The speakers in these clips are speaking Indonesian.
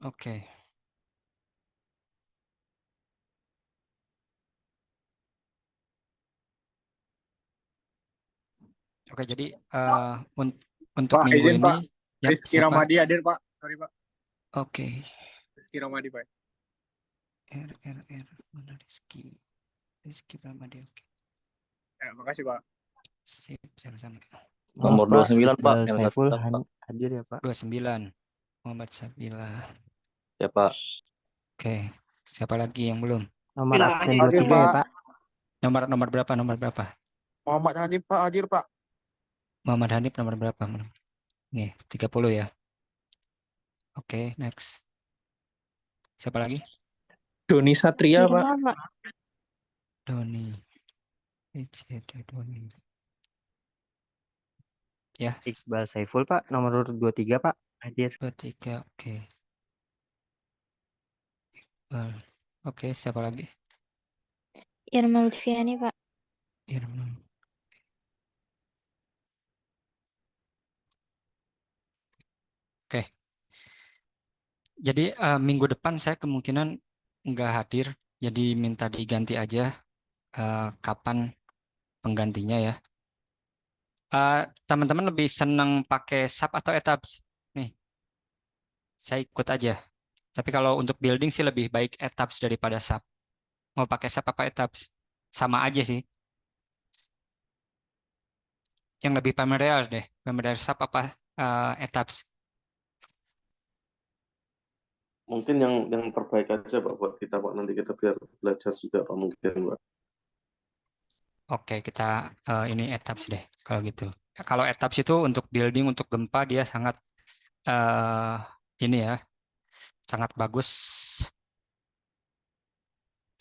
Oke. Oke, jadi untuk Pak, minggu izin ini, Pak. yap, Rizky siapa? Ramadi hadir Pak. Sorry Pak. Oke. Rizky Ramadi Pak. Mana Rizky? Rizky Pramadi, oke. Ya, makasih Pak. Sip, sama-sama. Maaf Nomor Pak, 29 Pak, Iqbal yang satu Saiful Pak. hadir ya Pak. 29, Muhammad Sabila. Ya Pak. Oke, siapa lagi yang belum? Nomor absen Hadir 23 ya Pak. Pak. Nomor berapa? Nomor berapa? Muhammad Hanif Pak hadir Pak. Muhammad Hanif nomor berapa? Nih, 30 ya. Oke, next. Siapa lagi? Doni Satria Pak. Irma, Pak. Doni. Doni. Ya, Iqbal Saiful Pak, nomor urut 23 Pak, hadir. 23, oke. Oke, siapa lagi? Irma Lutfiani, Pak. Irman. Oke. Jadi minggu depan saya kemungkinan nggak hadir, jadi minta diganti aja kapan penggantinya ya. Teman-teman lebih senang pakai sub atau etabs? Nih, saya ikut aja. Tapi kalau untuk building sih lebih baik etabs daripada sub. Mau pakai sub apa etabs? Sama aja sih. Yang lebih familiar deh, familiar sub apa etabs? Mungkin yang terbaik aja Pak buat kita Pak, nanti kita biar belajar juga Pak mungkin Pak. Oke, kita ini etabs deh kalau gitu. Kalau etabs itu untuk building, untuk gempa dia sangat ini ya, sangat bagus.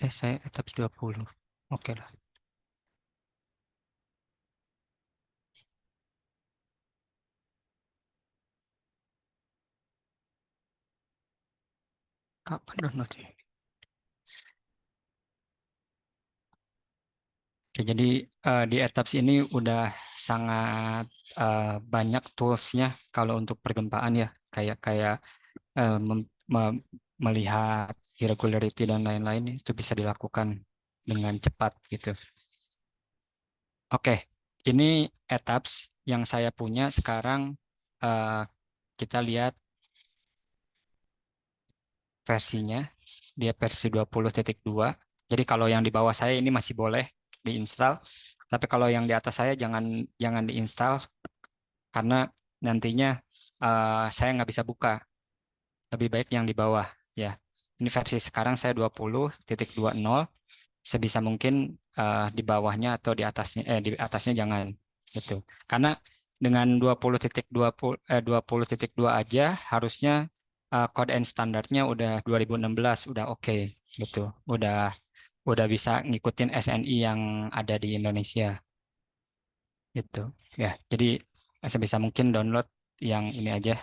Saya etabs 20. Oke lah. Kapan downloadnya? Oke, jadi di etabs ini udah sangat banyak toolsnya kalau untuk pergempaan ya, kayak kayak melihat irregularity dan lain-lain itu bisa dilakukan dengan cepat gitu. Oke, ini etabs yang saya punya sekarang. Kita lihat versinya, dia versi 20.2. Jadi kalau yang di bawah saya ini masih boleh diinstal, tapi kalau yang di atas saya jangan diinstal karena nantinya saya nggak bisa buka. Lebih baik yang di bawah ya. Ini versi sekarang saya 20.20. Sebisa mungkin di bawahnya atau di atasnya jangan gitu. Karena dengan 20.2 aja harusnya code and standarnya udah 2016 udah oke gitu. Udah bisa ngikutin SNI yang ada di Indonesia gitu. Ya, jadi sebisa mungkin download yang ini aja,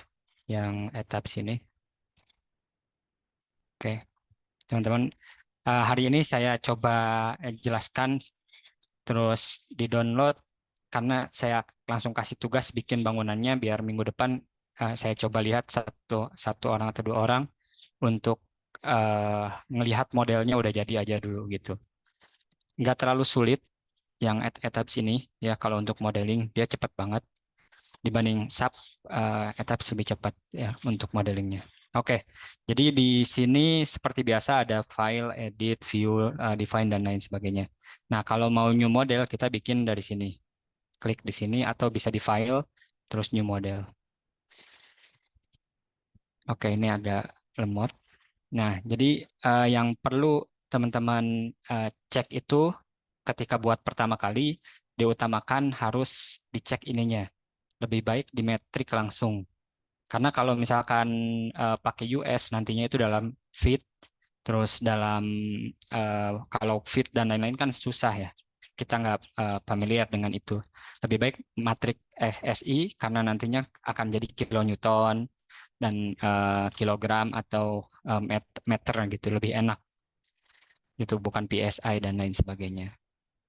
yang etaps ini. Oke, teman-teman, hari ini saya coba jelaskan terus di-download karena saya langsung kasih tugas bikin bangunannya biar minggu depan saya coba lihat satu orang atau dua orang untuk ngelihat modelnya udah jadi aja dulu gitu. Nggak terlalu sulit yang etaps ini ya, kalau untuk modeling dia cepat banget dibanding sub, etaps lebih cepat ya untuk modelingnya. Oke, jadi di sini seperti biasa ada file, edit, view, define, dan lain sebagainya. Nah, kalau mau new model, kita bikin dari sini. Klik di sini atau bisa di file, terus new model. Oke, ini agak lemot. Nah, jadi yang perlu teman-teman cek itu ketika buat pertama kali, diutamakan harus dicek ininya. Lebih baik di metrik langsung. Karena kalau misalkan pakai US nantinya itu dalam feed, terus dalam kalau feed dan lain-lain kan susah ya. Kita nggak familiar dengan itu. Lebih baik matrik SI karena nantinya akan jadi kilonewton dan kilogram atau meter gitu, lebih enak. Itu bukan PSI dan lain sebagainya.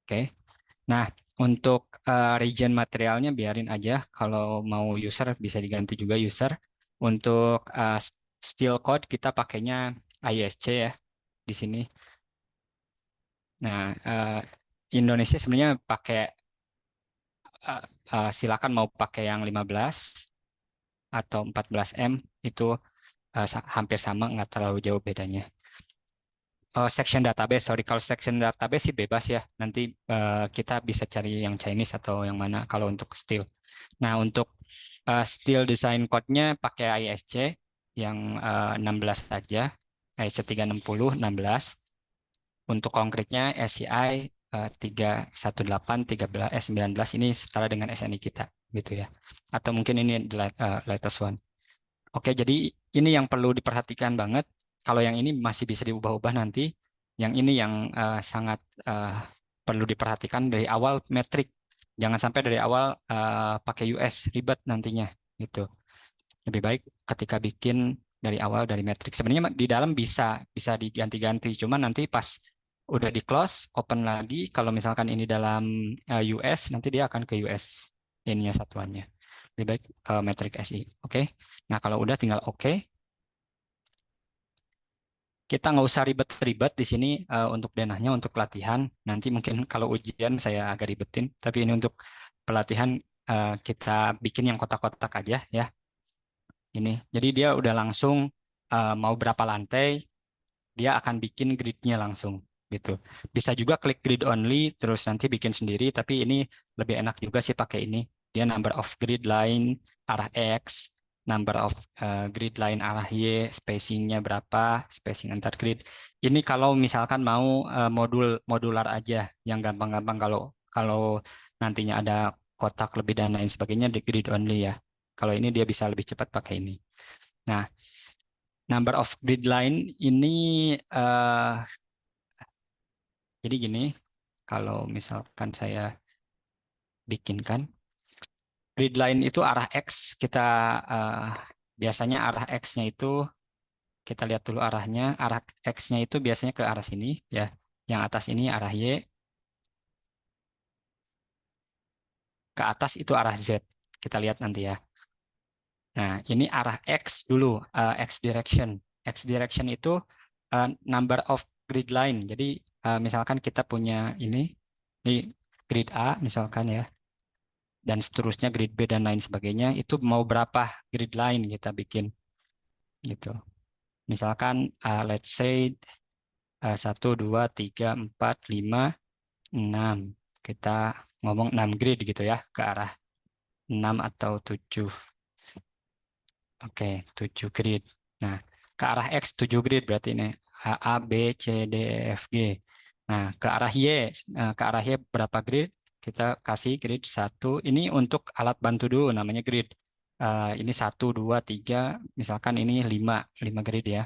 Oke. Nah, untuk region materialnya biarin aja. Kalau mau user bisa diganti juga user. Untuk steel code kita pakainya ISC ya di sini. Nah, Indonesia sebenarnya pakai silakan mau pakai yang 15 atau 14M itu hampir sama, nggak terlalu jauh bedanya. Section database, sorry, kalau section database sih bebas ya. Nanti kita bisa cari yang Chinese atau yang mana kalau untuk steel. Nah, untuk steel design code-nya pakai ISC yang 16 saja, ISC 360 16. Untuk konkretnya SCI 318 13 19 ini setara dengan SNI kita gitu ya. Atau mungkin ini latest one. Oke, jadi ini yang perlu diperhatikan banget. Kalau yang ini masih bisa diubah-ubah nanti. Yang ini yang sangat perlu diperhatikan dari awal metrik. Jangan sampai dari awal pakai US, ribet nantinya gitu. Lebih baik ketika bikin dari awal dari metrik. Sebenarnya di dalam bisa diganti-ganti, cuman nanti pas udah di close, open lagi. Kalau misalkan ini dalam US, nanti dia akan ke US ininya satuannya. Lebih baik metrik SI. Oke. Nah, kalau udah tinggal oke. Kita nggak usah ribet-ribet di sini untuk denahnya, untuk latihan. Nanti mungkin kalau ujian saya agak ribetin, tapi ini untuk pelatihan kita bikin yang kotak-kotak aja ya. Ini, jadi dia udah langsung mau berapa lantai, dia akan bikin gridnya langsung gitu. Bisa juga klik grid only, terus nanti bikin sendiri, tapi ini lebih enak juga sih pakai ini. Dia number of grid line arah X, number of grid line arah Y, spacingnya berapa, spacing antar grid. Ini kalau misalkan mau modular aja, yang gampang-gampang. Kalau nantinya ada kotak lebih dan lain sebagainya di grid only ya. Kalau ini dia bisa lebih cepat pakai ini. Nah, number of grid line ini jadi gini, kalau misalkan saya bikinkan grid line itu arah X, kita biasanya arah X-nya itu kita lihat dulu arahnya. Arah X-nya itu biasanya ke arah sini ya. Yang atas ini arah Y. Ke atas itu arah Z. Kita lihat nanti ya. Nah, ini arah X dulu, X direction. X direction itu number of grid line. Jadi misalkan kita punya ini grid A misalkan ya, dan seterusnya grid B dan lain sebagainya, itu mau berapa grid line kita bikin gitu. Misalkan let's say 1, 2, 3, 4, 5, 6. Kita ngomong 6 grid gitu ya, ke arah 6 atau 7. Oke, 7 grid. Nah, ke arah X 7 grid berarti ini A, B, C, D, E, F, G. Nah, ke arah Y, berapa grid? Kita kasih grid 1. Ini untuk alat bantu dulu namanya grid. Ini 1, 2, 3, misalkan ini 5 grid ya.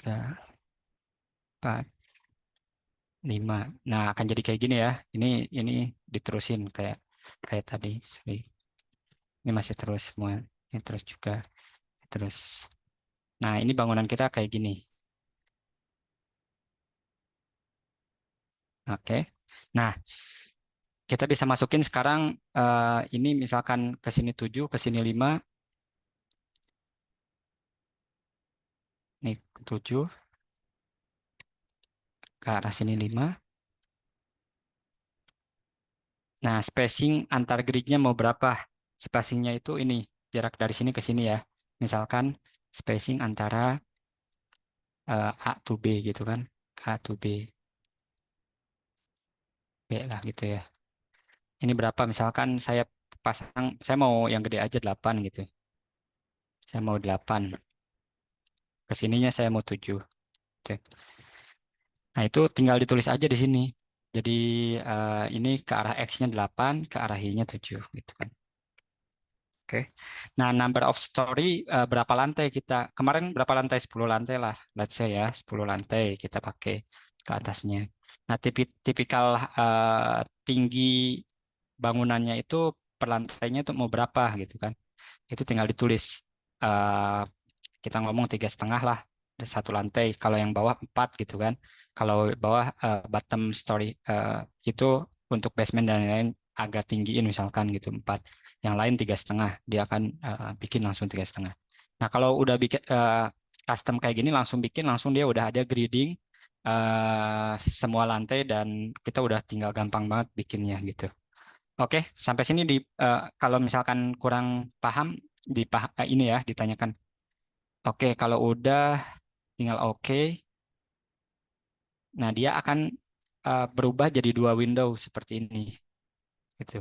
3, 4, 5. Nah, akan jadi kayak gini ya. Ini diterusin kayak tadi. Ini masih terus semua. Ini terus juga. Terus. Nah, ini bangunan kita kayak gini. Oke. Nah, kita bisa masukin sekarang ini misalkan ke sini 7, ke sini 5. Ini 7. Ke arah sini 5. Nah, spacing antar gridnya mau berapa? Spacingnya itu ini, jarak dari sini ke sini ya. Misalkan spacing antara A to B gitu kan. A to B. B lah gitu ya. Ini berapa? Misalkan saya pasang, saya mau yang gede aja 8 gitu. Saya mau 8. Kesininya saya mau 7. Oke. Nah, itu tinggal ditulis aja di sini. Jadi ini ke arah X-nya 8, ke arah Y-nya 7 gitu kan. Oke. Nah, number of story berapa lantai kita? Kemarin berapa lantai? 10 lantai lah. Let's say ya, 10 lantai kita pakai ke atasnya. Nah, tipikal tinggi bangunannya itu per lantainya itu mau berapa gitu kan? Itu tinggal ditulis. Kita ngomong 3,5 lah, satu lantai. Kalau yang bawah 4 gitu kan. Kalau bawah bottom story itu untuk basement dan lain-lain agak tinggiin misalkan gitu 4. Yang lain 3,5. Dia akan bikin langsung 3,5. Nah, kalau udah bikin custom kayak gini langsung bikin, langsung dia udah ada grading semua lantai dan kita udah tinggal gampang banget bikinnya gitu. Oke, sampai sini kalau misalkan kurang paham ini ya ditanyakan. Oke, kalau udah tinggal oke. Nah, dia akan berubah jadi 2 window seperti ini. Gitu.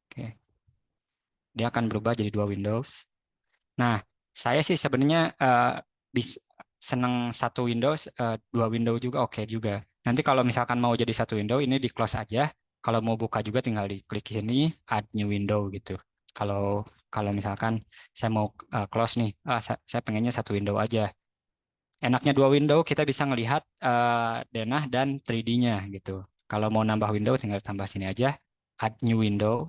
Oke. Dia akan berubah jadi 2 windows. Nah, saya sih sebenarnya seneng 1 Windows, 2 window juga oke juga. Nanti kalau misalkan mau jadi 1 window, ini di close aja. Kalau mau buka juga tinggal diklik sini, add new window gitu. Kalau kalau misalkan saya mau close nih, saya pengennya 1 window aja. Enaknya 2 window, kita bisa ngelihat denah dan 3D-nya gitu. Kalau mau nambah window, tinggal tambah sini aja, add new window.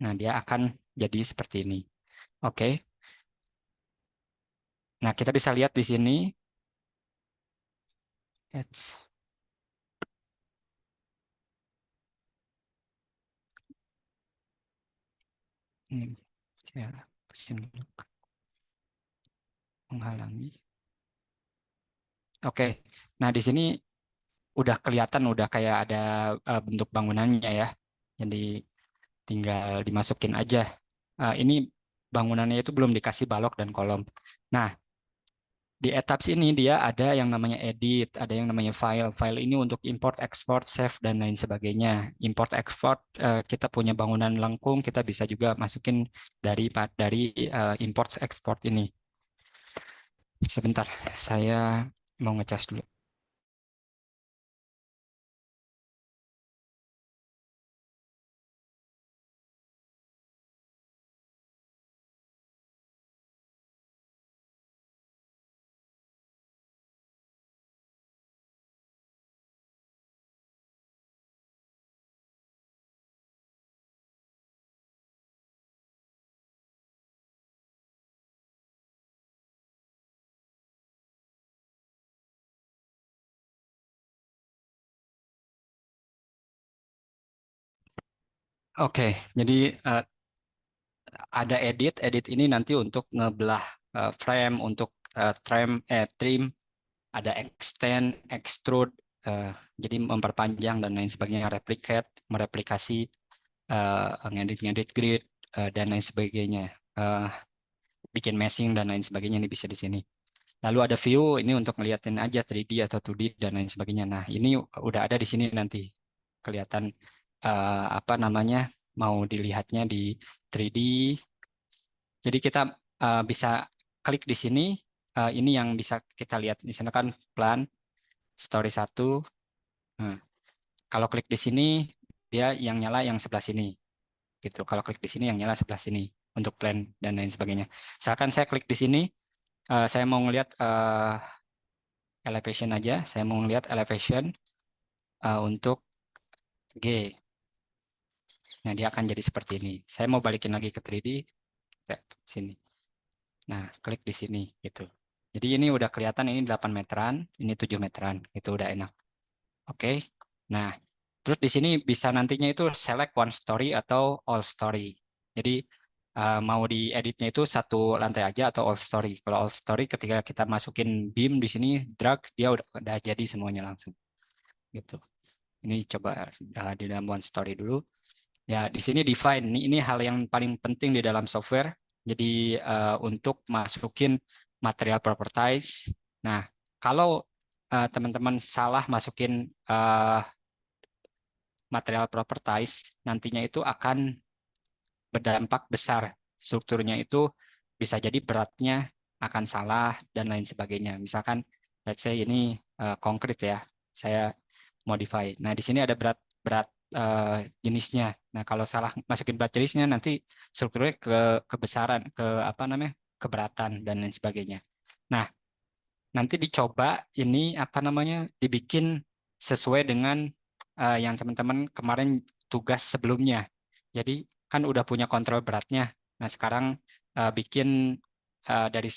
Nah, dia akan jadi seperti ini. Oke. Nah, kita bisa lihat di sini. Ini saya pusing dulu. Menghalangi. Oke. Nah, di sini udah kelihatan udah kayak ada bentuk bangunannya ya. Jadi tinggal dimasukin aja. Ini bangunannya itu belum dikasih balok dan kolom. Nah, di etaps ini dia ada yang namanya edit, ada yang namanya file. File ini untuk import, export, save, dan lain sebagainya. Import, export, kita punya bangunan lengkung, kita bisa juga masukin dari import, export ini. Sebentar, saya mau ngecas dulu. Oke, jadi ada edit. Edit ini nanti untuk ngebelah frame, untuk trim, ada extend, extrude, jadi memperpanjang dan lain sebagainya, replicate, mereplikasi, ngedit grid, dan lain sebagainya, bikin meshing dan lain sebagainya, ini bisa di sini. Lalu ada view, ini untuk ngeliatin aja 3D atau 2D dan lain sebagainya. Nah, ini udah ada di sini nanti kelihatan apa namanya, mau dilihatnya di 3D. Jadi kita bisa klik di sini. Ini yang bisa kita lihat di sana kan plan story 1. Nah, kalau klik di sini dia yang nyala yang sebelah sini gitu. Kalau klik di sini yang nyala sebelah sini untuk plan dan lain sebagainya. Misalkan saya klik di sini, saya mau ngelihat elevation aja. Saya mau ngelihat elevation untuk G. Nah, dia akan jadi seperti ini. Saya mau balikin lagi ke 3D, sini. Nah, klik di sini gitu. Jadi ini udah kelihatan ini 8 meteran, ini 7 meteran. Itu udah enak. Oke. Nah, terus di sini bisa nantinya itu select one story atau all story. Jadi mau dieditnya itu 1 lantai aja atau all story. Kalau all story ketika kita masukin beam di sini, drag, dia udah jadi semuanya langsung. Gitu. Ini coba di dalam one story dulu. Ya, di sini define. Ini hal yang paling penting di dalam software. Jadi untuk masukin material properties. Nah, kalau teman-teman salah masukin material properties, nantinya itu akan berdampak besar. Strukturnya itu bisa jadi beratnya akan salah dan lain sebagainya. Misalkan, let's say ini konkret ya, saya modify. Nah, di sini ada berat jenisnya. Nah, kalau salah masukin berat jenisnya, nanti strukturnya kebesaran, apa namanya, keberatan dan lain sebagainya. Nah, nanti dicoba ini apa namanya, dibikin sesuai dengan yang teman-teman kemarin tugas sebelumnya. Jadi kan udah punya kontrol beratnya. Nah, sekarang bikin dari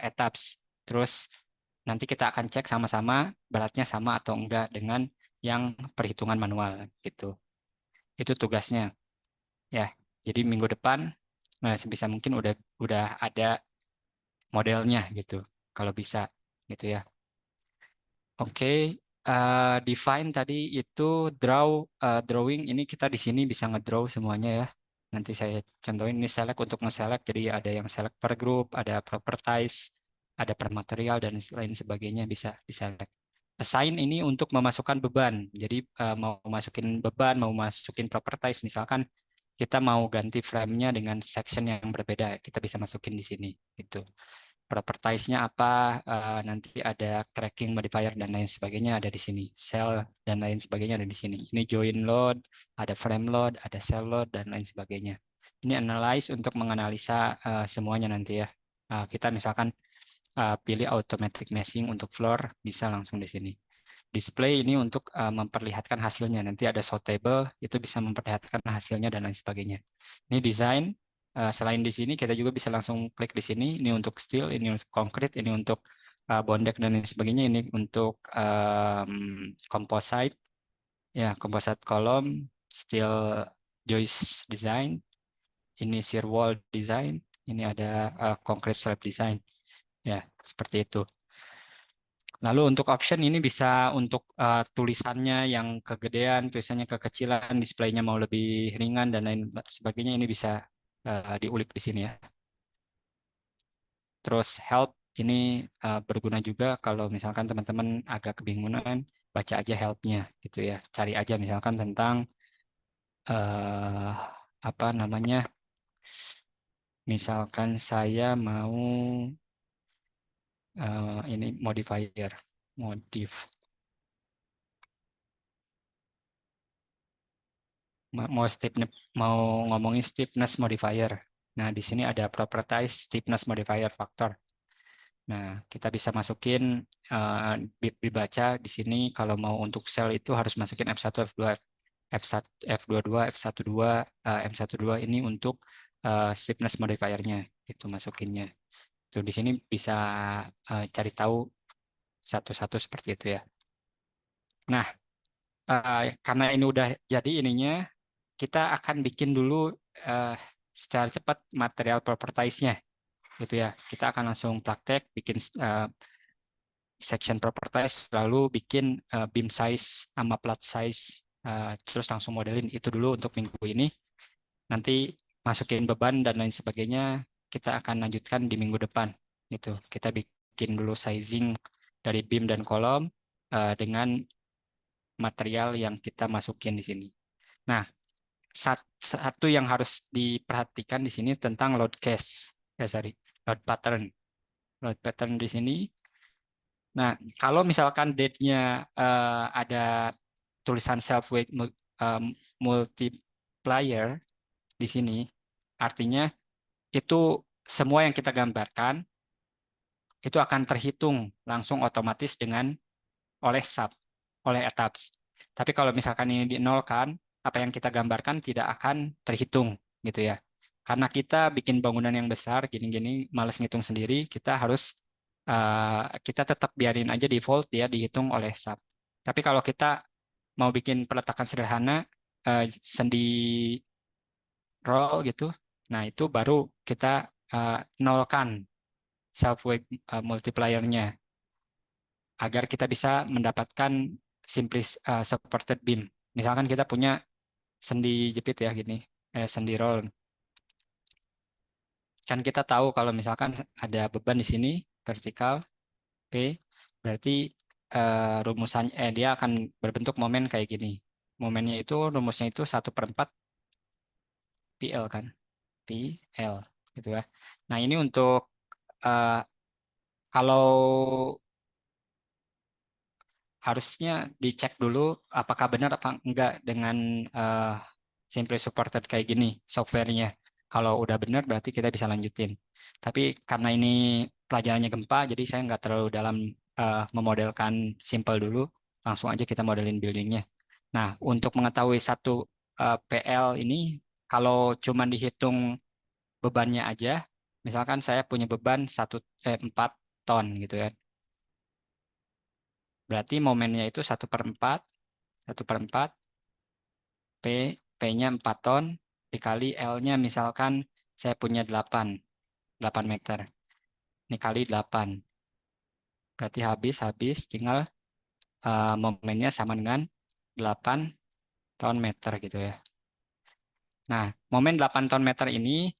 etaps. Terus nanti kita akan cek sama-sama beratnya sama atau enggak dengan yang perhitungan manual gitu. Itu tugasnya ya. Jadi minggu depan sebisa mungkin udah ada modelnya gitu kalau bisa gitu ya. Oke, define tadi itu drawing ini kita di sini bisa ngedraw semuanya ya. Nanti saya contohin ini select untuk nge-select. Jadi ada yang select per group, ada properties, ada per material dan lain sebagainya bisa di-select. Assign ini untuk memasukkan beban. Jadi mau masukin beban, mau masukin properties misalkan kita mau ganti frame-nya dengan section yang berbeda, kita bisa masukin di sini gitu. Properties-nya apa, nanti ada tracking modifier dan lain sebagainya ada di sini, cell dan lain sebagainya ada di sini. Ini join load, ada frame load, ada cell load dan lain sebagainya. Ini analyze untuk menganalisa semuanya nanti ya. Kita misalkan pilih automatic meshing untuk floor, bisa langsung di sini. Display ini untuk memperlihatkan hasilnya. Nanti ada sortable, itu bisa memperlihatkan hasilnya dan lain sebagainya. Ini design. Selain di sini, kita juga bisa langsung klik di sini. Ini untuk steel, ini untuk concrete, ini untuk bondek dan lain sebagainya. Ini untuk composite, ya composite column, steel joist design. Ini shear wall design. Ini ada concrete slab design. Ya, seperti itu. Lalu untuk option ini bisa untuk tulisannya yang kegedean, tulisannya kekecilan, displaynya mau lebih ringan dan lain sebagainya, ini bisa diulik di sini ya. Terus help ini berguna juga kalau misalkan teman-teman agak kebingungan, baca aja help-nya gitu ya. Cari aja misalkan tentang apa namanya, misalkan saya mau ini modifier, mau ngomongin stiffness modifier. Nah, di sini ada properties stiffness modifier factor. Nah, kita bisa masukin dibaca di sini kalau mau untuk sel itu harus masukin F1, F2, F1, F22, F12, M12 ini untuk stiffness modifiernya itu masukinnya. Itu di sini bisa cari tahu satu-satu seperti itu ya. Nah, karena ini udah jadi ininya, kita akan bikin dulu secara cepat material properties-nya gitu ya. Kita akan langsung praktek bikin section properties, lalu bikin beam size sama plat size, terus langsung modelin itu dulu untuk minggu ini. Nanti masukin beban dan lain sebagainya kita akan lanjutkan di minggu depan gitu. Kita bikin dulu sizing dari beam dan kolom dengan material yang kita masukin di sini. Nah, satu yang harus diperhatikan di sini tentang load case, load pattern. Load pattern di sini. Nah, kalau misalkan date-nya ada tulisan self weight multiplier di sini, artinya itu semua yang kita gambarkan itu akan terhitung langsung otomatis oleh sub, oleh etaps. Tapi kalau misalkan ini dinolkan, apa yang kita gambarkan tidak akan terhitung gitu ya. Karena kita bikin bangunan yang besar gini-gini malas ngitung sendiri, kita tetap biarin aja default ya dihitung oleh sub. Tapi kalau kita mau bikin peletakan sederhana sendi roll gitu, nah itu baru kita nolkan self weight multiplier-nya agar kita bisa mendapatkan simply supported beam. Misalkan kita punya sendi jepit ya gini, sendi roll. Kan kita tahu kalau misalkan ada beban di sini vertikal P, berarti rumusannya dia akan berbentuk momen kayak gini. Momennya itu rumusnya itu 1/4 PL kan, PL gitu ya. Nah ini untuk kalau harusnya dicek dulu apakah benar apa enggak dengan simply supported kayak gini softwarenya. Kalau udah benar berarti kita bisa lanjutin. Tapi karena ini pelajarannya gempa, jadi saya nggak terlalu dalam memodelkan simple dulu. Langsung aja kita modelin buildingnya. Nah, untuk mengetahui satu PL ini, kalau cuma dihitung bebannya aja, misalkan saya punya beban 4 ton gitu ya. Berarti momennya itu 1/4 1/4 P-nya 4 ton dikali L-nya misalkan saya punya 8 meter. Ini kali 8. Berarti habis tinggal momennya sama dengan 8 ton meter gitu ya. Nah, momen 8 ton meter ini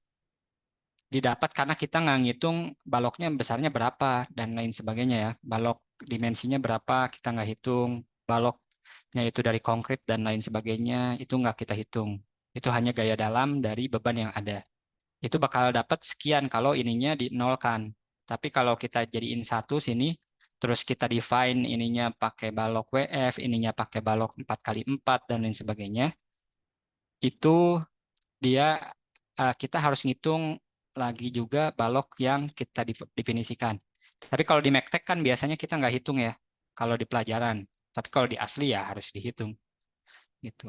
didapat karena kita nggak ngitung baloknya besarnya berapa dan lain sebagainya ya. Balok dimensinya berapa kita nggak hitung. Baloknya itu dari konkrit dan lain sebagainya itu nggak kita hitung. Itu hanya gaya dalam dari beban yang ada. Itu bakal dapat sekian kalau ininya dinolkan. Tapi kalau kita jadiin satu sini, terus kita define ininya pakai balok WF, ininya pakai balok 4x4 dan lain sebagainya, itu dia kita harus ngitung lagi juga balok yang kita definisikan. Tapi kalau di Mektek kan biasanya kita nggak hitung ya, kalau di pelajaran. Tapi kalau di asli ya harus dihitung. Gitu.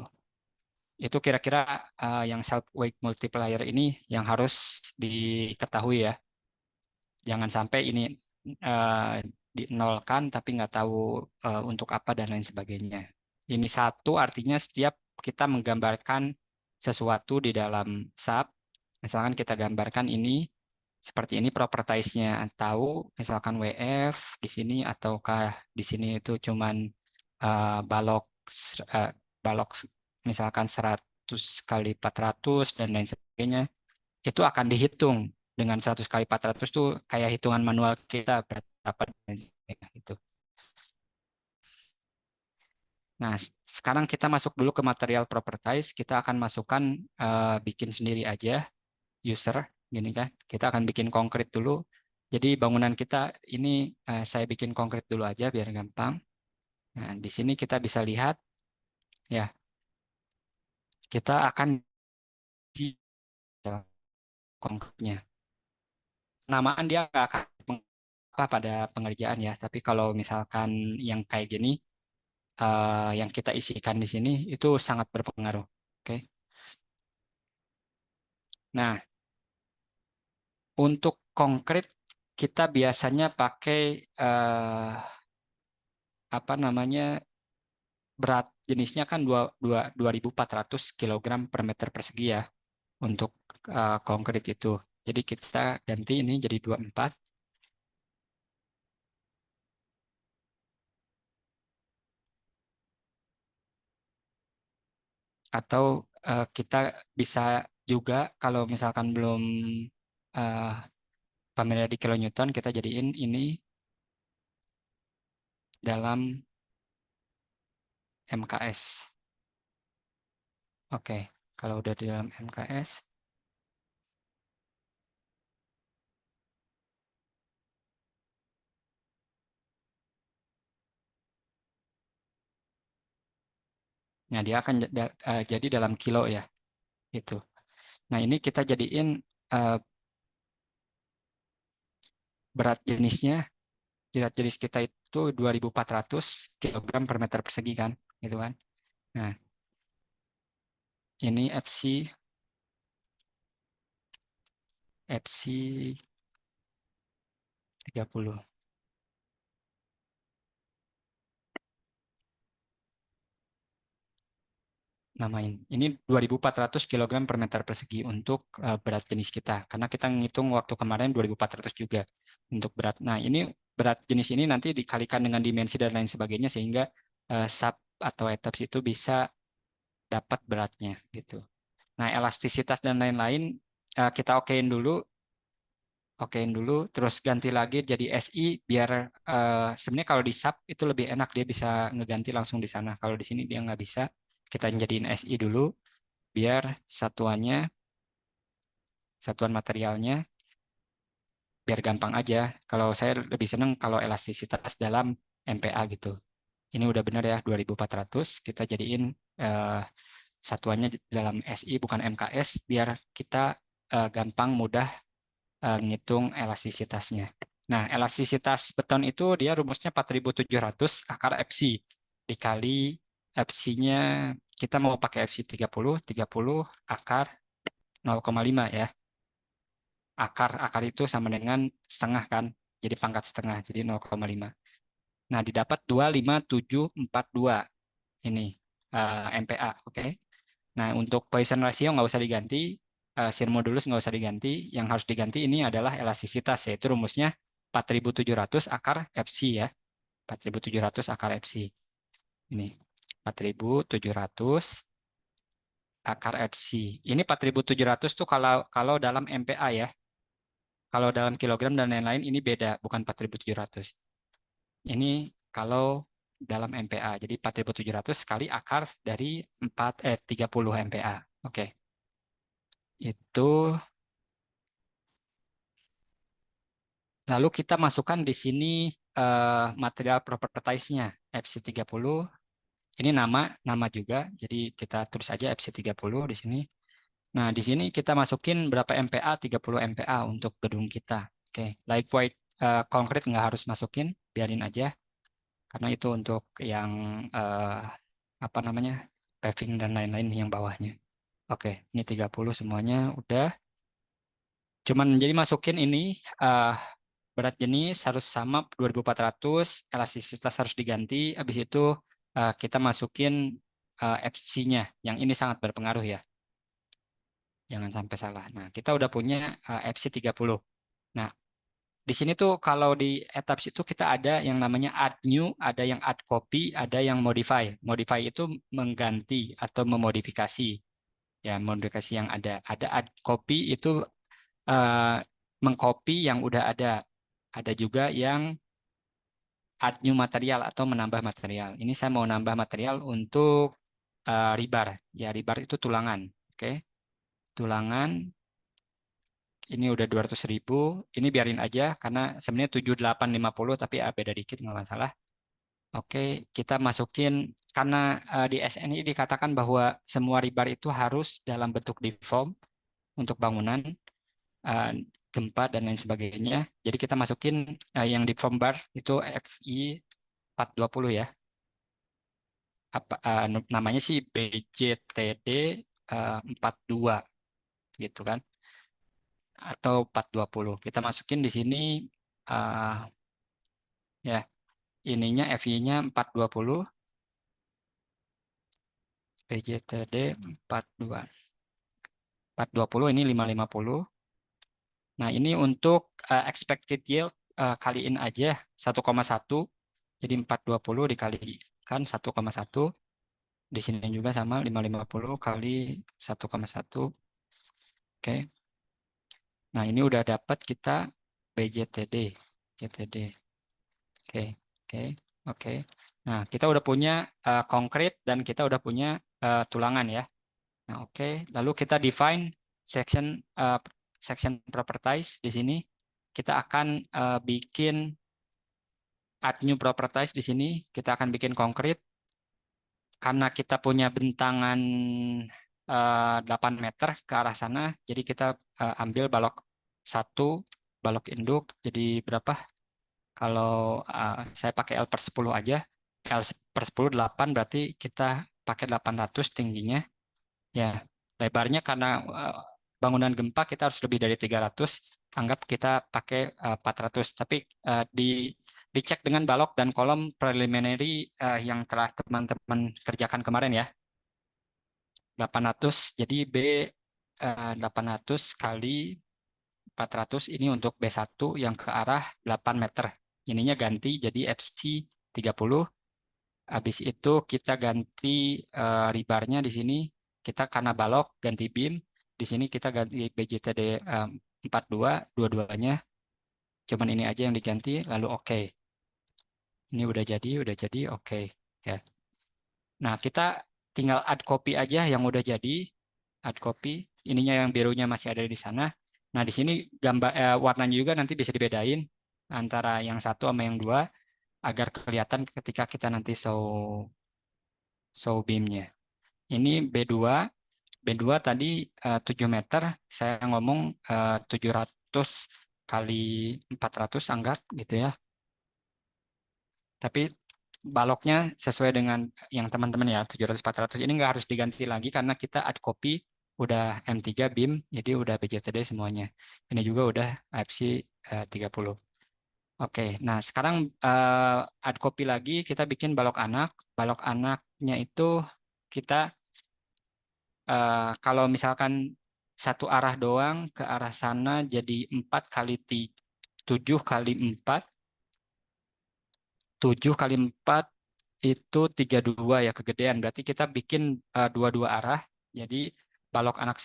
Itu kira-kira yang self weight multiplier ini yang harus diketahui ya. Jangan sampai ini dinolkan tapi nggak tahu untuk apa dan lain sebagainya. Ini satu artinya setiap kita menggambarkan sesuatu di dalam SAP, misalkan kita gambarkan ini seperti ini propertiesnya, tahu misalkan WF di sini ataukah di sini itu cuman balok balok misalkan 100 kali 400 dan lain sebagainya, itu akan dihitung dengan 100 kali 400 tuh kayak hitungan manual kita berapa dan sebagainya gitu. Nah, sekarang kita masuk dulu ke material properties. Kita akan masukkan bikin sendiri aja user gini kan. Kita akan bikin konkret dulu. Jadi bangunan kita ini saya bikin konkret dulu aja biar gampang. Nah, di sini kita bisa lihat ya. Kita akan di konkretnya. Namaan dia nggak akan apa pada pengerjaan ya, tapi kalau misalkan yang kayak gini yang kita isikan di sini itu sangat berpengaruh. Oke. Nah, untuk konkret kita biasanya pakai apa namanya berat jenisnya kan 2.400 kg per meter persegi ya untuk konkret itu. Jadi kita ganti ini jadi 24. Atau kita bisa juga kalau misalkan belum familiar di kilonewton, kita jadiin ini dalam MKS. Oke, kalau udah di dalam MKS, nah dia akan jadi dalam kilo ya, itu. Nah ini kita jadiin berat jenisnya, berat jenis kita itu 2.400 kg per meter persegi kan, gitu kan. Nah ini FC 30. Namain. Ini 2.400 kg per meter persegi untuk berat jenis kita. Karena kita ngitung waktu kemarin 2.400 juga untuk berat. Nah, ini berat jenis ini nanti dikalikan dengan dimensi dan lain sebagainya sehingga sub atau etaps itu bisa dapat beratnya gitu. Nah, elastisitas dan lain-lain kita okein dulu. Okein dulu, terus ganti lagi jadi SI biar sebenarnya kalau di sub itu lebih enak, dia bisa ngeganti langsung di sana. Kalau di sini dia nggak bisa. Kita jadiin SI dulu biar satuan materialnya biar gampang aja. Kalau saya lebih senang kalau elastisitas dalam MPa gitu. Ini udah benar ya 2.400, kita jadiin satuannya dalam SI bukan MKS biar kita gampang mudah ngitung elastisitasnya. Nah, elastisitas beton itu dia rumusnya 4.700 akar FC dikali FC-nya kita mau pakai FC 30 akar 0,5 ya. Akar itu sama dengan setengah kan. Jadi pangkat setengah, jadi 0,5. Nah, didapat 25742 ini. MPA, oke. Nah, untuk Poisson ratio nggak usah diganti, shear modulus nggak usah diganti. Yang harus diganti ini adalah elastisitas, yaitu rumusnya 4.700 akar FC ya. 4.700 akar FC. Ini 4.700 akar FC. Ini 4.700 tuh kalau dalam MPA ya. Kalau dalam kilogram dan lain-lain ini beda, bukan 4.700. Ini kalau dalam MPA. Jadi 4.700 kali akar dari 30 MPA. Oke. Itu lalu kita masukkan di sini material propertiesnya FC30. Ini nama juga. Jadi kita tulis aja FC30 di sini. Nah, di sini kita masukin berapa MPA? 30 MPA untuk gedung kita. Oke, lightweight concrete nggak harus masukin, biarin aja. Karena itu untuk yang apa namanya? Paving dan lain-lain yang bawahnya. Oke, ini 30 semuanya udah. Cuman jadi masukin ini berat jenis harus sama 2400, elastisitas harus diganti. Habis itu kita masukin FC-nya. Yang ini sangat berpengaruh ya. Jangan sampai salah. Nah, kita udah punya FC30. Nah, di sini tuh kalau di etap itu kita ada yang namanya add new, ada yang add copy, ada yang modify. Modify itu mengganti atau memodifikasi. Ya, modifikasi yang ada. Ada add copy itu mengcopy yang udah ada. Ada juga yang add new material atau menambah material. Ini saya mau nambah material untuk rebar. Ya, rebar itu tulangan. Oke. Tulangan ini udah 200.000. Ini biarin aja karena sebenarnya 7850 tapi beda dikit nggak masalah. Oke, kita masukin karena di SNI dikatakan bahwa semua rebar itu harus dalam bentuk deform untuk bangunan, gempa dan lain sebagainya. Jadi kita masukin yang deform bar itu FI 420 ya. Namanya sih BJTD 42 gitu kan. Atau 420. Kita masukin di sini ya. Ininya FI-nya 420. PJTD 42. 420 ini 550. Nah, ini untuk expected yield kaliin aja 1,1. Jadi 420 dikalikan 1,1. Di sini juga sama 550 kali 1,1. Oke. Nah, ini udah dapat kita BJTD. JTD. Oke. Nah, kita udah punya konkret dan kita udah punya tulangan ya. Nah, oke. Lalu kita define section properties di sini. Kita akan bikin add new properties di sini. Kita akan bikin konkret. Karena kita punya bentangan 8 meter ke arah sana, jadi kita ambil balok 1, balok induk. Jadi berapa? Kalau saya pakai L per 10 aja, L per 10 8, berarti kita pakai 800 tingginya. Ya, lebarnya karena bangunan gempa kita harus lebih dari 300, anggap kita pakai 400. Tapi dicek dengan balok dan kolom preliminary yang telah teman-teman kerjakan kemarin ya. 800, jadi B 800 kali 400 ini untuk B1 yang ke arah 8 meter. Ininya ganti jadi FC 30. Habis itu kita ganti rebarnya di sini. Kita karena balok ganti beam. Di sini kita ganti BJTD 42, dua-duanya. Cuman ini aja yang diganti, lalu oke. Ini udah jadi oke. Ya. Nah, kita tinggal add copy aja yang udah jadi. Add copy. Ininya yang birunya masih ada di sana. Nah, di sini gambar warnanya juga nanti bisa dibedain antara yang satu sama yang dua agar kelihatan ketika kita nanti show beamnya. Ini B2. B2 tadi 7 meter. Saya ngomong 700 kali 400 anggap gitu ya. Tapi baloknya sesuai dengan yang teman-teman ya, 700-400 ini nggak harus diganti lagi karena kita add copy udah M3 beam, jadi udah BJTD semuanya. Ini juga udah AFC 30. Oke, nah sekarang add copy lagi, kita bikin balok anak. Balok anaknya itu kita kalau misalkan satu arah doang ke arah sana jadi 4 kali 7 kali 4. 7 kali 4 itu 32 ya, kegedean. Berarti kita bikin dua-dua arah. Jadi balok anak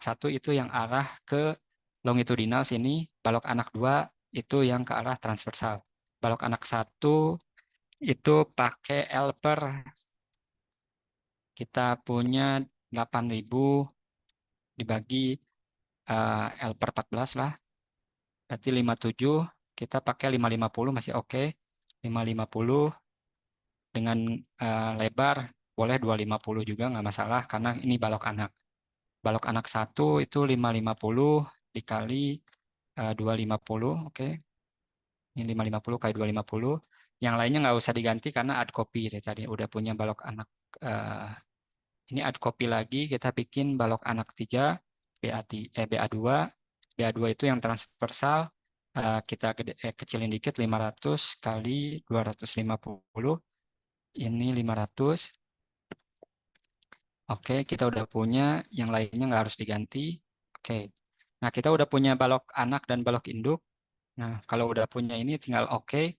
satu itu yang arah ke longitudinal sini, balok anak 2 itu yang ke arah transversal. Balok anak 1 itu pakai L/, kita punya 8.000 dibagi L/14 lah. Berarti 57, kita pakai 550 masih oke. 550 dengan lebar boleh 250 juga nggak masalah karena ini balok anak. Balok anak 1 itu 550 dikali 250, oke. Ini 550 kali 250. Yang lainnya nggak usah diganti karena add copy dari tadi udah punya balok anak. Ini add copy lagi, kita bikin balok anak 3 BA2. BA2 itu yang transversal, kita kecilin dikit 500 kali 250. Ini 500. Oke, kita udah punya, yang lainnya nggak harus diganti. Oke, nah kita udah punya balok anak dan balok induk. Nah, kalau udah punya ini tinggal oke.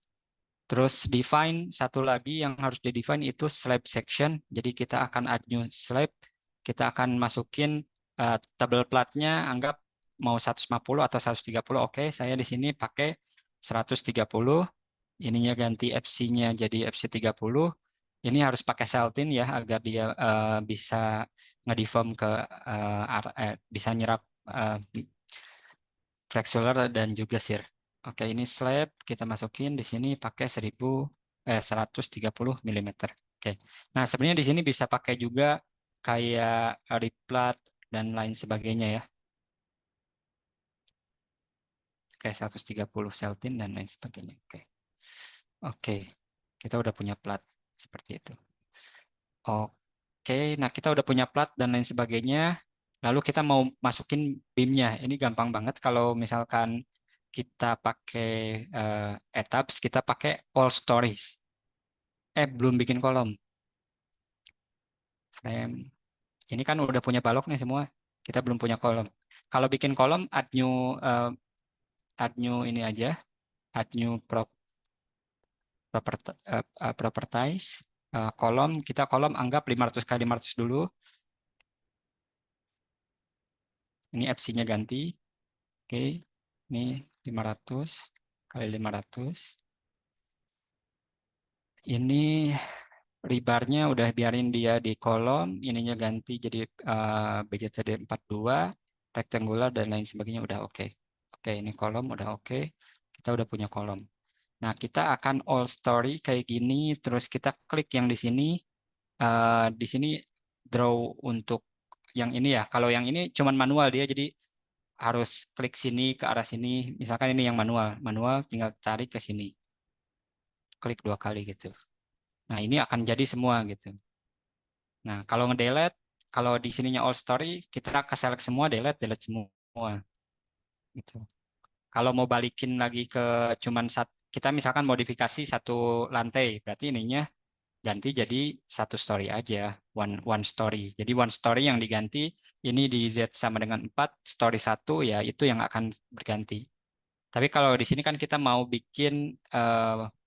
Terus define satu lagi yang harus di-define itu slab section. Jadi kita akan add new slab. Kita akan masukin table platnya, anggap mau 150 atau 130. Oke, saya di sini pakai 130. Ininya ganti FC-nya jadi FC30. Ini harus pakai Celtin ya agar dia bisa ngedeform ke bisa nyerap flexular dan juga shear. Oke, ini slab kita masukin di sini pakai 130 mm. Oke. Nah, sebenarnya di sini bisa pakai juga kayak replat dan lain sebagainya ya. Kayak 130 Celtin dan lain sebagainya. Oke. Oke. Kita udah punya plat seperti itu. Oke, nah kita udah punya plat dan lain sebagainya. Lalu kita mau masukin BIM-nya. Ini gampang banget kalau misalkan kita pakai etaps, kita pakai all stories. Belum bikin kolom. Frame. Ini kan udah punya balok nih semua. Kita belum punya kolom. Kalau bikin kolom, add new ini aja. Add new properties. Kolom, kita kolom anggap 500 kali 500 dulu. Ini FC-nya ganti. Oke, ini 500 kali 500. Ini rebarnya udah biarin dia di kolom, ininya ganti jadi BJTD 42, rectangular dan lain sebagainya udah oke. Oke, ini kolom udah oke. Kita udah punya kolom. Nah, kita akan all story kayak gini, terus kita klik yang di sini. Di sini draw untuk yang ini ya. Kalau yang ini cuman manual dia, jadi harus klik sini ke arah sini. Misalkan ini yang manual, tinggal tarik ke sini, klik 2 kali gitu. Nah, ini akan jadi semua gitu. Nah, kalau nge-delete, kalau di sininya all story, kita ke select semua, delete semua. Gitu. Kalau mau balikin lagi ke cuman kita misalkan modifikasi satu lantai, berarti ininya ganti jadi satu story aja, one story. Jadi one story yang diganti, ini di Z sama dengan 4, story 1 ya itu yang akan berganti. Tapi kalau di sini kan kita mau bikin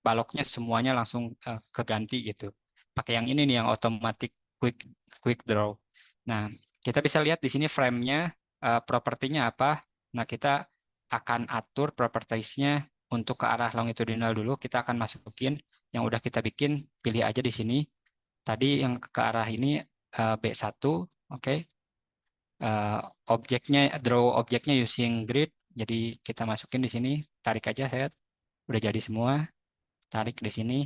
baloknya semuanya langsung keganti gitu. Pakai yang ini nih yang automatic quick draw. Nah, kita bisa lihat di sini frame-nya, propertinya apa. Nah, kita akan atur propertiesnya untuk ke arah longitudinal dulu. Kita akan masukin yang udah kita bikin, pilih aja di sini. Tadi yang ke arah ini B1, oke. Objeknya, draw objeknya using grid. Jadi kita masukin di sini, tarik aja saya, udah jadi semua. Tarik di sini,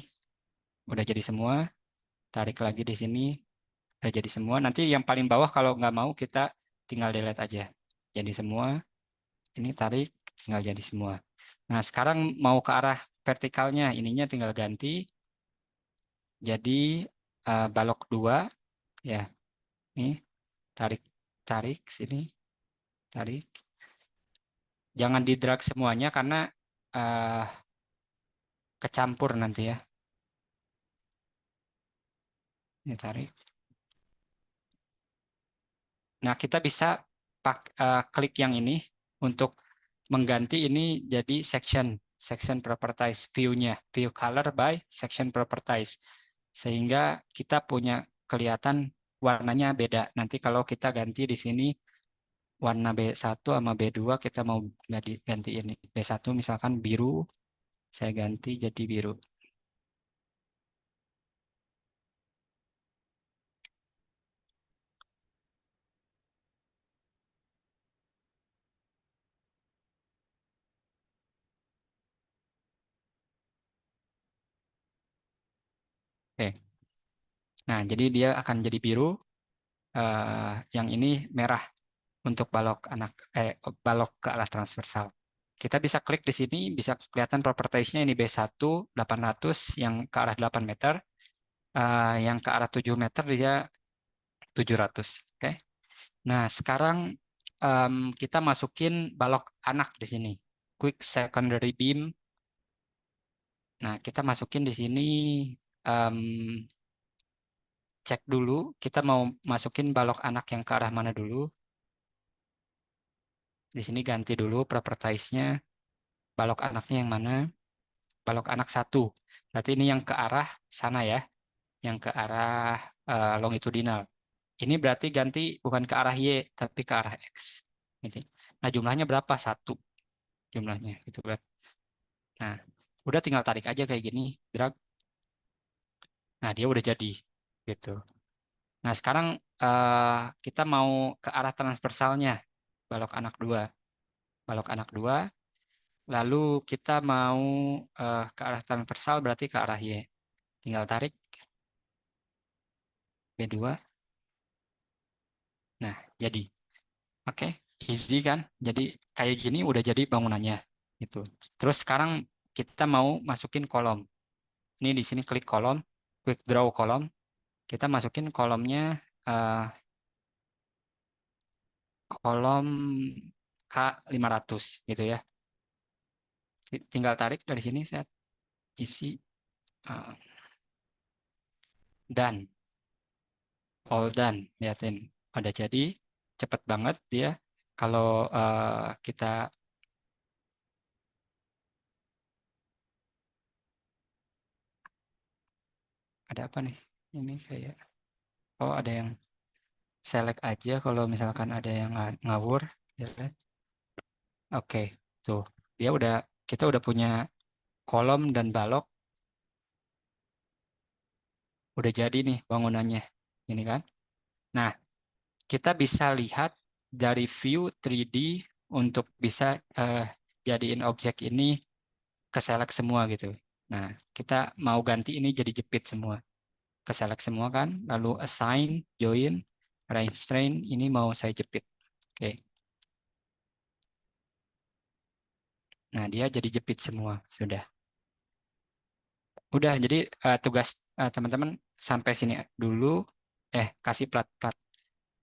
udah jadi semua. Tarik lagi di sini, udah jadi semua. Nanti yang paling bawah kalau nggak mau kita tinggal delete aja. Jadi semua. Ini tarik, tinggal jadi semua. Nah sekarang mau ke arah vertikalnya, ininya tinggal ganti. Jadi balok 2, ya. Nih, tarik sini, tarik. Jangan di drag semuanya karena kecampur nanti ya. Ini tarik. Nah, kita bisa klik yang ini untuk mengganti ini jadi section properties view-nya, view color by section properties. Sehingga kita punya kelihatan warnanya beda. Nanti kalau kita ganti di sini warna B1 sama B2 kita mau ganti ini. B1 misalkan biru, saya ganti jadi biru. Oke. Nah, jadi dia akan jadi biru. Yang ini merah untuk balok ke arah transversal. Kita bisa klik di sini, bisa kelihatan propertiesnya ini B1 800 yang ke arah 8 meter, yang ke arah 7 meter dia 700. Oke. Nah, sekarang kita masukin balok anak di sini. Quick secondary beam. Nah, kita masukin di sini cek dulu, kita mau masukin balok anak yang ke arah mana dulu. Di sini ganti dulu propertiesnya. Balok anaknya yang mana? Balok anak 1. Berarti ini yang ke arah sana ya. Yang ke arah longitudinal. Ini berarti ganti bukan ke arah Y, tapi ke arah X. Gitu. Nah, jumlahnya berapa? 1 jumlahnya. Gitu kan. Nah, udah tinggal tarik aja kayak gini. Drag. Nah, dia udah jadi. Gitu. Nah, sekarang kita mau ke arah transversalnya. Balok anak 2. Balok anak 2. Lalu kita mau ke arah transversal berarti ke arah Y. Tinggal tarik B2. Nah, jadi. Oke, easy kan? Jadi kayak gini udah jadi bangunannya. Gitu. Terus sekarang kita mau masukin kolom. Ini di sini klik kolom, quick draw kolom. Kita masukin kolomnya kolom K500 gitu ya. Tinggal tarik dari sini saya isi done. All done, lihatin ada jadi cepet banget dia. Kalau kita ada apa nih? Ini kayak ada yang select aja kalau misalkan ada yang ngawur. Oke, tuh dia kita udah punya kolom dan balok. Udah jadi nih bangunannya, ini kan. Nah, kita bisa lihat dari view 3D untuk bisa jadiin objek ini ke select semua gitu. Nah, kita mau ganti ini jadi jepit semua. Ke select semua kan, lalu assign, join, restrain, ini mau saya jepit. Oke. Nah, dia jadi jepit semua, sudah. Udah, jadi tugas teman-teman sampai sini dulu. Kasih plat-plat.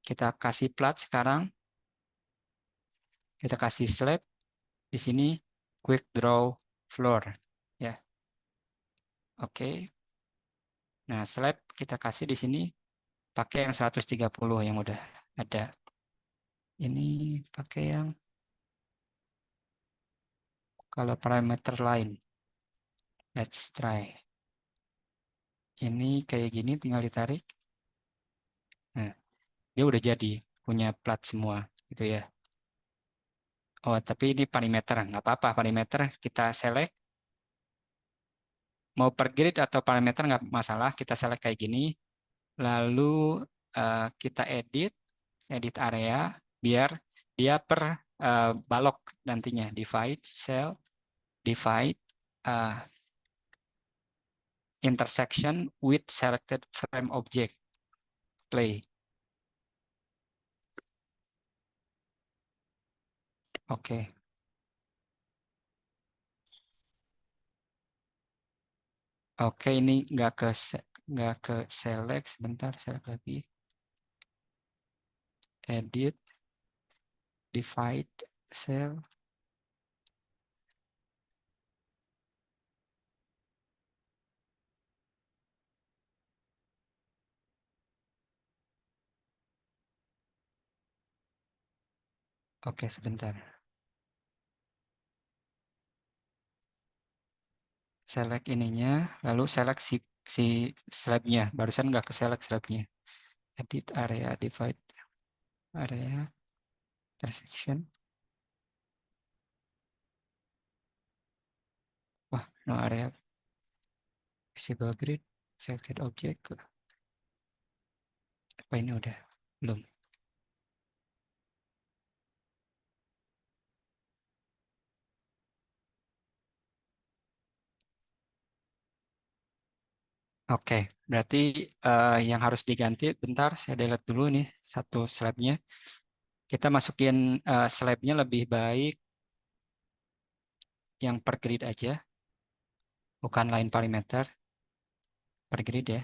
Kita kasih plat sekarang. Kita kasih slab. Di sini quick draw floor. Ya. Oke. Nah, slab kita kasih di sini pakai yang 130 yang udah ada. Ini pakai yang kalau parameter lain. Let's try. Ini kayak gini tinggal ditarik. Nah, dia udah jadi punya plat semua gitu ya. Oh, tapi ini parameter, nggak apa-apa. Parameter kita select. Mau per grid atau parameter nggak masalah. Kita select kayak gini. Lalu kita edit area biar dia per balok nantinya. Divide cell, divide intersection with selected frame object. Play. Oke. Oke, ini nggak ke select. Sebentar, select lagi. Edit, divide cell. Oke, sebentar. Select ininya, lalu select si slab-nya. Barusan nggak ke select slab-nya. Edit area, divide area, intersection. Wah, no area. Visible grid, selected object. Apa ini udah? Belum. Oke, berarti yang harus diganti, bentar saya delete dulu nih satu slab-nya. Kita masukin slab-nya lebih baik yang per grid aja, bukan line perimeter, per grid ya.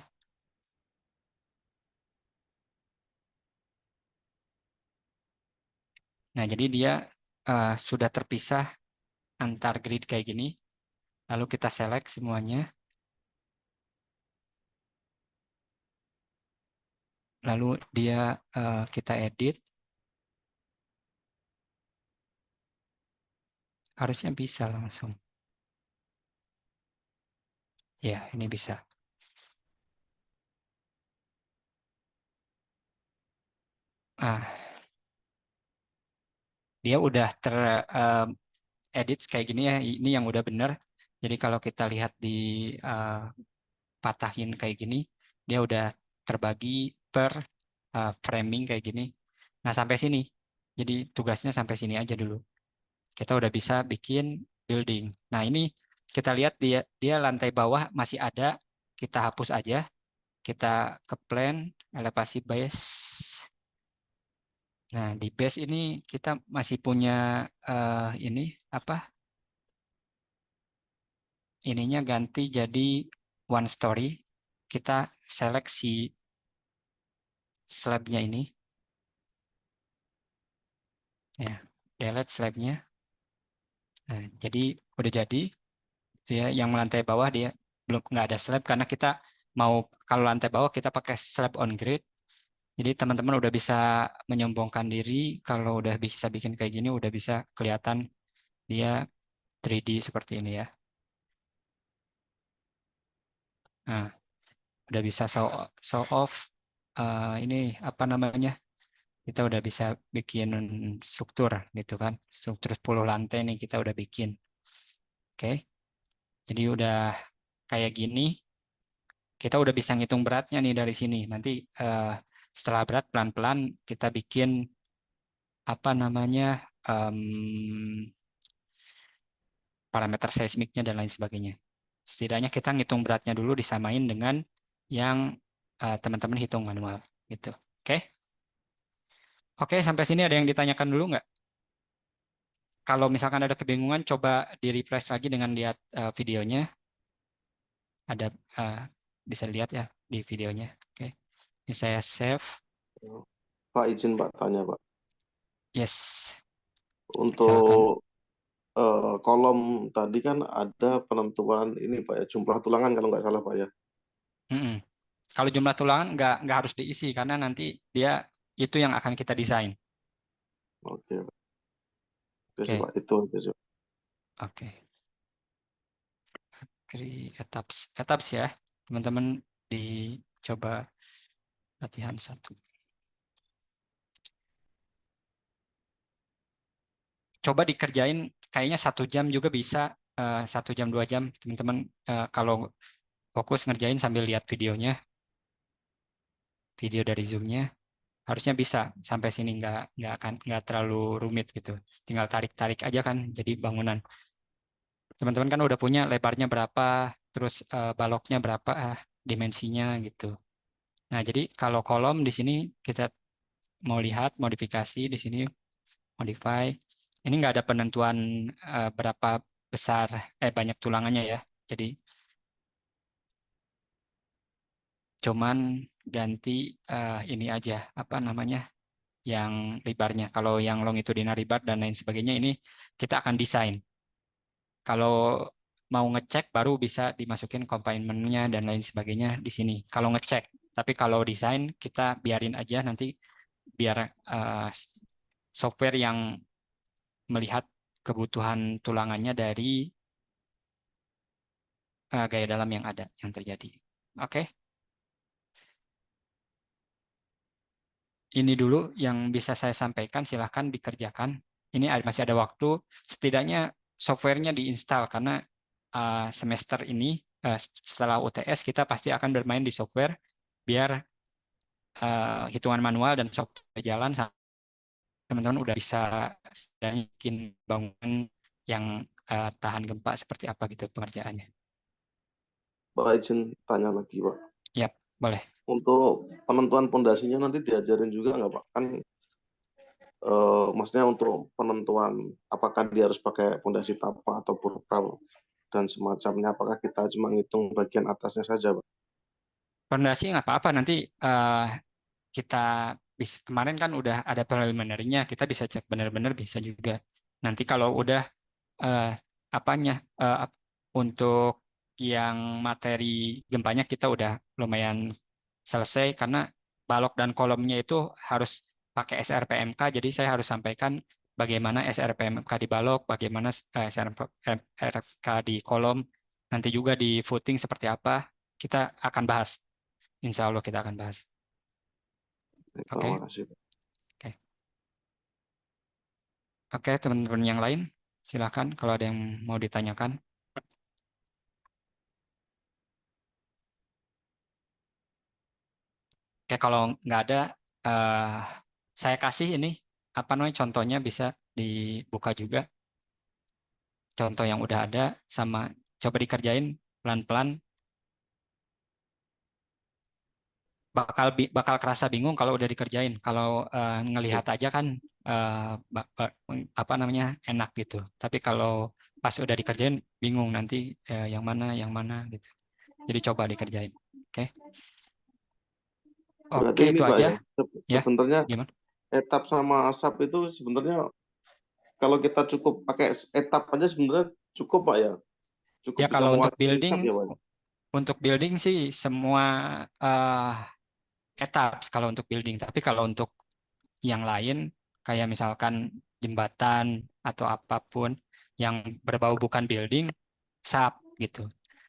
Nah, jadi dia sudah terpisah antar grid kayak gini. Lalu kita select semuanya. Lalu dia kita edit. Harusnya bisa langsung. Ya, ini bisa. Dia udah edit kayak gini ya. Ini yang udah benar. Jadi kalau kita lihat di patahin kayak gini, dia udah terbagi per framing kayak gini. Nah, sampai sini. Jadi tugasnya sampai sini aja dulu. Kita udah bisa bikin building. Nah, ini kita lihat dia lantai bawah masih ada. Kita hapus aja. Kita ke plan, elevasi base. Nah, di base ini kita masih punya ini apa? Ininya ganti jadi one story. Kita seleksi slabnya ini. Ya, delete slabnya. Nah, jadi udah jadi. Dia yang lantai bawah dia belum nggak ada slab karena kita mau kalau lantai bawah kita pakai slab on grid. Jadi teman-teman udah bisa menyombongkan diri kalau udah bisa bikin kayak gini udah bisa kelihatan dia 3D seperti ini ya. Nah, udah bisa show off ini apa namanya? Kita udah bisa bikin struktur gitu kan. Struktur 10 lantai nih kita udah bikin. Oke. Jadi udah kayak gini. Kita udah bisa ngitung beratnya nih dari sini. Nanti setelah berat pelan-pelan kita bikin apa namanya parameter seismiknya dan lain sebagainya. Setidaknya kita ngitung beratnya dulu disamain dengan yang teman-teman hitung manual gitu. Oke? Oke, sampai sini ada yang ditanyakan dulu nggak? Kalau misalkan ada kebingungan, coba di-refresh lagi dengan lihat videonya. Ada bisa lihat ya di videonya. Oke, ini saya save. Pak, izin Pak tanya Pak. Yes. Untuk kolom tadi kan ada penentuan ini Pak ya, jumlah tulangan kalau nggak salah Pak ya. Kalau jumlah tulangan nggak harus diisi karena nanti dia itu yang akan kita desain. Oke. Oke, Oke. Pak, itu aja. Oke. Etaps ya, teman-teman dicoba latihan 1. Coba dikerjain, kayaknya 1 jam juga bisa, 1 jam 2 jam, teman-teman kalau fokus ngerjain sambil lihat videonya, video dari Zoom-nya, harusnya bisa sampai sini nggak terlalu rumit gitu, tinggal tarik aja kan, jadi bangunan. Teman-teman kan udah punya lebarnya berapa, terus baloknya berapa, dimensinya gitu. Nah, jadi kalau kolom di sini kita mau lihat modifikasi di sini, modify. Ini nggak ada penentuan berapa besar, banyak tulangannya ya. Jadi cuman ganti ini aja, apa namanya, yang lebarnya. Kalau yang longitudinal lebar dan lain sebagainya ini kita akan desain. Kalau mau ngecek baru bisa dimasukin confinement-nya dan lain sebagainya di sini. Kalau ngecek, tapi kalau desain kita biarin aja nanti biar software yang melihat kebutuhan tulangannya dari gaya dalam yang ada, yang terjadi. Oke. Ini dulu yang bisa saya sampaikan, silahkan dikerjakan. Ini masih ada waktu, setidaknya softwarenya diinstal, karena semester ini, setelah UTS, kita pasti akan bermain di software, biar hitungan manual dan software jalan, teman-teman udah bisa bikin bangunan yang tahan gempa seperti apa gitu pengerjaannya. Pak izin tanya lagi, Pak. Yap, boleh. Untuk penentuan pondasinya nanti diajarin juga nggak, Pak? Kan maksudnya untuk penentuan apakah dia harus pakai pondasi tapa atau burkal dan semacamnya, apakah kita cuma ngitung bagian atasnya saja, Pak? Fondasi nggak apa-apa, nanti kita kemarin kan udah ada preliminary-nya, kita bisa cek benar-benar bisa juga. Nanti kalau udah untuk yang materi gempanya kita udah lumayan selesai, karena balok dan kolomnya itu harus pakai SRPMK, jadi saya harus sampaikan bagaimana SRPMK di balok, bagaimana SRPMK di kolom, nanti juga di footing seperti apa, kita akan bahas. Insya Allah kita akan bahas. Oke. Terima kasih, Pak. Oke, teman-teman yang lain, silakan kalau ada yang mau ditanyakan. Oke, kalau nggak ada, saya kasih ini apa namanya contohnya, bisa dibuka juga. Contoh yang udah ada, sama coba dikerjain pelan-pelan. Bakal kerasa bingung kalau udah dikerjain. Kalau ngelihat aja kan apa namanya enak gitu. Tapi kalau pas udah dikerjain bingung nanti yang mana gitu. Jadi coba dikerjain. Oke. Berarti Oke, ini, itu Pak, aja. Ya, sebenarnya gimana? etap sama asap itu sebenarnya kalau kita cukup pakai etap aja sebenarnya cukup, Pak, ya? Cukup Ya bisa kalau untuk mewakili asap ya, Pak? untuk building sih semua etaps kalau untuk building. Tapi kalau untuk yang lain kayak misalkan jembatan atau apapun yang berbau bukan building, SAP gitu.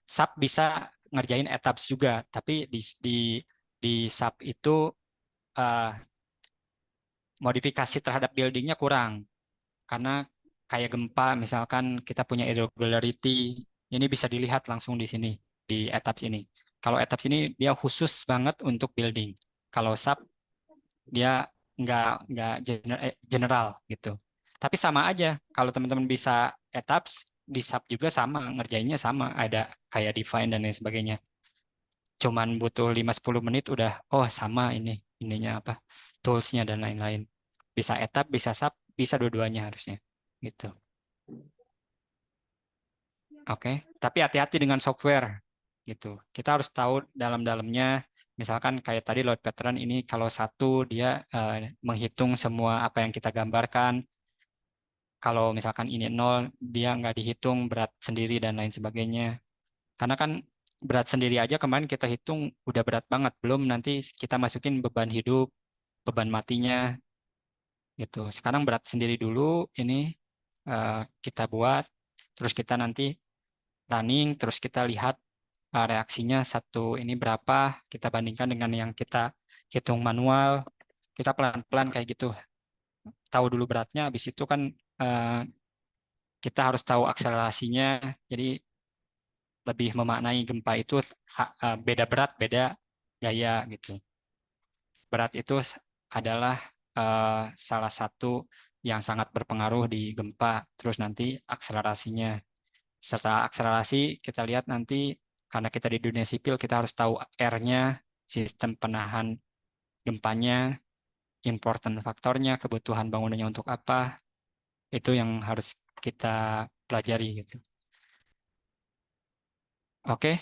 SAP bisa ngerjain etaps juga, tapi di SAP itu eh, modifikasi terhadap buildingnya kurang, karena kayak gempa misalkan kita punya irregularity, ini bisa dilihat langsung di sini di etaps ini. Kalau etaps ini dia khusus banget untuk building. Kalau SAP dia nggak general gitu. Tapi sama aja. Kalau teman-teman bisa etaps, di SAP juga sama, ngerjainnya sama. Ada kayak define dan lain sebagainya. Cuman butuh 5-10 menit udah, oh sama ininya apa, toolsnya dan lain-lain. Bisa etap, bisa SAP, bisa dua-duanya harusnya. Gitu. Oke, tapi hati-hati dengan software. Gitu. Kita harus tahu dalam-dalamnya. Misalkan kayak tadi load pattern ini, kalau satu dia menghitung semua apa yang kita gambarkan. Kalau misalkan ini 0, dia nggak dihitung berat sendiri dan lain sebagainya. Karena kan berat sendiri aja kemarin kita hitung udah berat banget. Belum nanti kita masukin beban hidup, beban matinya. Gitu. Sekarang berat sendiri dulu, ini kita buat, terus kita nanti running, terus kita lihat reaksinya satu ini berapa, kita bandingkan dengan yang kita hitung manual, kita pelan-pelan kayak gitu. Tahu dulu beratnya, habis itu kan kita harus tahu akselerasinya, jadi lebih memaknai gempa itu beda berat, beda gaya gitu. Berat itu adalah salah satu yang sangat berpengaruh di gempa, terus nanti akselerasinya. Setelah akselerasi, kita lihat nanti, karena kita di dunia sipil, kita harus tahu R-nya, sistem penahan gempanya, important faktornya, kebutuhan bangunannya untuk apa, itu yang harus kita pelajari gitu. Oke,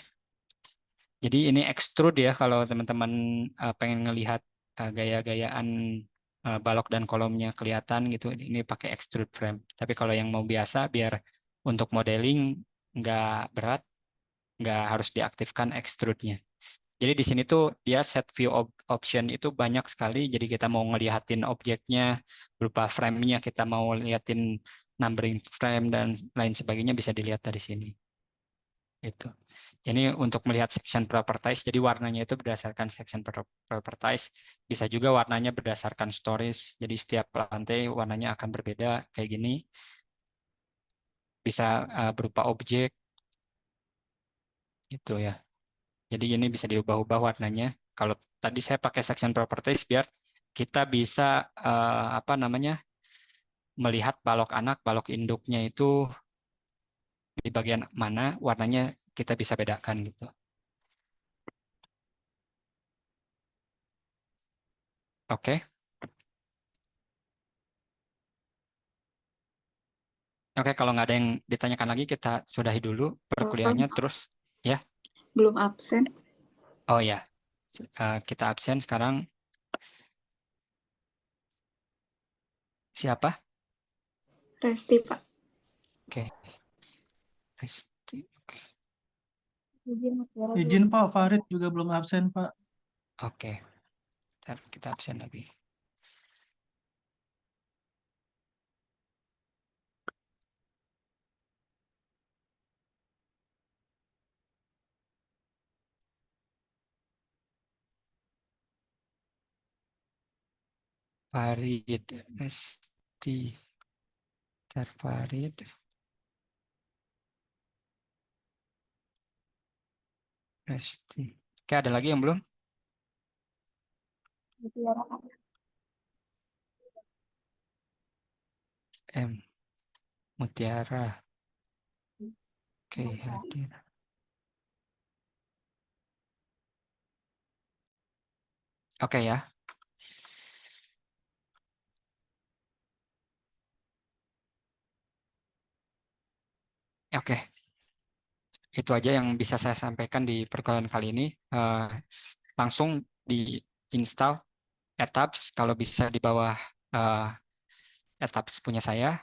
jadi ini extrude ya, kalau teman-teman pengen ngelihat gaya-gayaan balok dan kolomnya kelihatan gitu, ini pakai extrude frame. Tapi kalau yang mau biasa, biar untuk modeling nggak berat, nggak harus diaktifkan extrude-nya. Jadi di sini tuh dia set view option itu banyak sekali. Jadi kita mau ngeliatin objeknya berupa frame-nya, kita mau liatin numbering frame dan lain sebagainya bisa dilihat dari sini. Gitu. Ini untuk melihat section properties, jadi warnanya itu berdasarkan section properties. Bisa juga warnanya berdasarkan stories, jadi setiap lantai warnanya akan berbeda kayak gini. Bisa berupa objek, gitu ya. Jadi ini bisa diubah-ubah warnanya. Kalau tadi saya pakai section properties biar kita bisa melihat balok anak, balok induknya itu di bagian mana warnanya kita bisa bedakan gitu. Oke. Oke, kalau nggak ada yang ditanyakan lagi, kita sudahi dulu perkuliahannya terus ya. Belum absen. Oh ya, kita absen sekarang. Siapa? Resti, Pak. Oke. Resti. Oke. Izin Pak, Farid juga belum absen Pak. Oke. Ntar kita absen lagi. Farid, Resti. Ntar Farid. Resti. Oke, ada lagi yang belum? M. Mutiara. Oke, hadir. Oke ya. Oke. Itu aja yang bisa saya sampaikan di perkuliahan kali ini. Langsung di install Etaps kalau bisa di bawah Etaps punya saya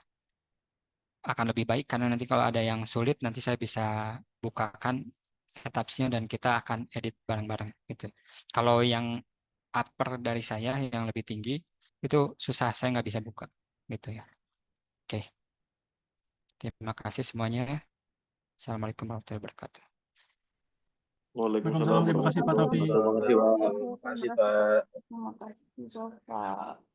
akan lebih baik karena nanti kalau ada yang sulit nanti saya bisa bukakan Etapsnya dan kita akan edit bareng-bareng gitu. Kalau yang upper dari saya yang lebih tinggi itu susah, saya nggak bisa buka gitu ya. Oke. Terima kasih semuanya. Assalamualaikum warahmatullahi wabarakatuh. Waalaikumsalam Terima kasih Pak Taufik. warahmatullahi wabarakatuh. Terima kasih, Pak. Terima kasih, Bapak.